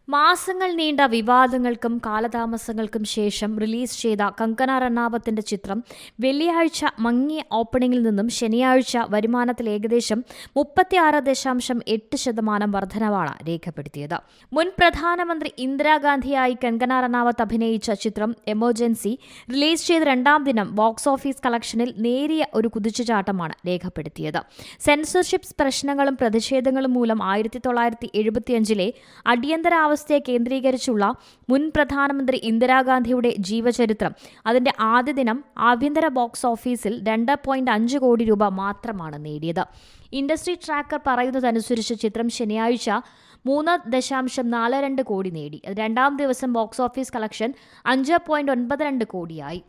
മാസങ്ങൾ നീണ്ട വിവാദങ്ങൾക്കും കാലതാമസങ്ങൾക്കും ശേഷം റിലീസ് ചെയ്ത കങ്കന റണാവത്തിന്റെ ചിത്രം വെള്ളിയാഴ്ച മങ്ങിയ ഓപ്പണിംഗിൽ നിന്നും ശനിയാഴ്ച വരുമാനത്തിൽ ഏകദേശം 36.8% വർധനവാണ് രേഖപ്പെടുത്തിയത്. മുൻ പ്രധാനമന്ത്രി ഇന്ദിരാഗാന്ധിയായി കങ്കന റണാവത്ത് അഭിനയിച്ച ചിത്രം എമർജൻസി റിലീസ് ചെയ്ത രണ്ടാം ദിനം ബോക്സ് ഓഫീസ് കളക്ഷനിൽ നേരിയ ഒരു കുതിച്ചുചാട്ടമാണ് രേഖപ്പെടുത്തിയത്. സെൻസർഷിപ്പ് പ്രശ്നങ്ങളും പ്രതിഷേധങ്ങളും മൂലം 1975 അടിയന്തരാവസ്ഥയെ കേന്ദ്രീകരിച്ചുള്ള മുൻ പ്രധാനമന്ത്രി ഇന്ദിരാഗാന്ധിയുടെ ജീവചരിത്രം അതിന്റെ ആദ്യ ദിനം ആഭ്യന്തര ബോക്സ് ഓഫീസിൽ 2.5 കോടി രൂപ മാത്രമാണ് നേടിയത്. ഇൻഡസ്ട്രി ട്രാക്കർ പറയുന്നതനുസരിച്ച് ചിത്രം ശനിയാഴ്ച 3.42 കോടി നേടി. രണ്ടാം ദിവസം ബോക്സ് ഓഫീസ് കളക്ഷൻ 5.92 കോടിയായി.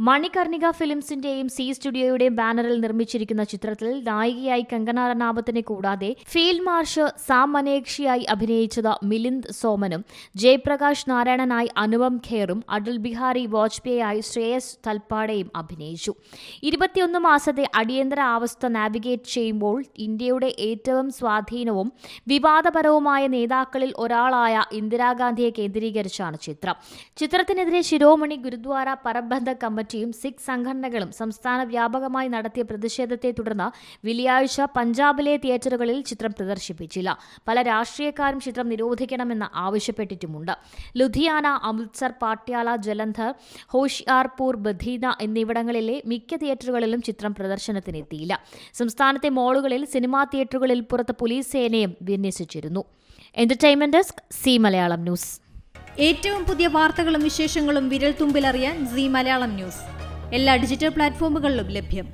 മണികർണിക ഫിലിംസിന്റെയും സി സ്റ്റുഡിയോയുടെയും ബാനറിൽ നിർമ്മിച്ചിരിക്കുന്ന ചിത്രത്തിൽ നായികയായി കങ്കന റണാവത്തിനെ കൂടാതെ ഫീൽഡ് മാർഷൽ സാം മനേക്ഷയായി അഭിനയിച്ചത് മിലിന്ദ് സോമനും ജയപ്രകാശ് നാരായണനായി അനുപം ഖേറും അടൽ ബിഹാരി വാജ്പേയിയായി ശ്രേയസ് തൽപാടെയും അഭിനയിച്ചു. 21 മാസത്തെ അടിയന്തര അവസ്ഥ നാവിഗേറ്റ് ചെയ്യുമ്പോൾ ഇന്ത്യയുടെ ഏറ്റവും സ്വാധീനവും വിവാദപരവുമായ നേതാക്കളിൽ ഒരാളായ ഇന്ദിരാഗാന്ധിയെ കേന്ദ്രീകരിച്ചാണ് ചിത്രം. ചിത്രത്തിനെതിരെ ശിരോമണി ഗുരുദ്വാര പരബന്ധ കമ്മിറ്റി സിഖ് സംഘടനകളും സംസ്ഥാന വ്യാപകമായി നടത്തിയ പ്രതിഷേധത്തെ തുടർന്ന് വെള്ളിയാഴ്ച പഞ്ചാബിലെ തിയേറ്ററുകളിൽ ചിത്രം പ്രദർശിപ്പിച്ചില്ല. പല രാഷ്ട്രീയക്കാരും ചിത്രം നിരോധിക്കണമെന്ന് ആവശ്യപ്പെട്ടിട്ടുമുണ്ട്. ലുധിയാന, അമൃത്സർ, പാട്യാല, ജലന്ധർ, ഹോഷിയാർപൂർ, ബഥീന എന്നിവിടങ്ങളിലെ മിക്ക തിയേറ്ററുകളിലും ചിത്രം പ്രദർശനത്തിനെത്തിയില്ല. സംസ്ഥാനത്തെ മോളുകളിൽ, സിനിമാ തിയേറ്ററുകളിൽ പുറത്ത് പോലീസ് സേനയും വിന്യസിച്ചിരുന്നു. Entertainment desk, Zee Malayalam news. ഏറ്റവും പുതിയ വാർത്തകളും വിശേഷങ്ങളും വിരൽ തുമ്പിലറിയാൻ സി മലയാളം ന്യൂസ് എല്ലാ ഡിജിറ്റൽ പ്ലാറ്റ്ഫോമുകളിലും ലഭ്യം.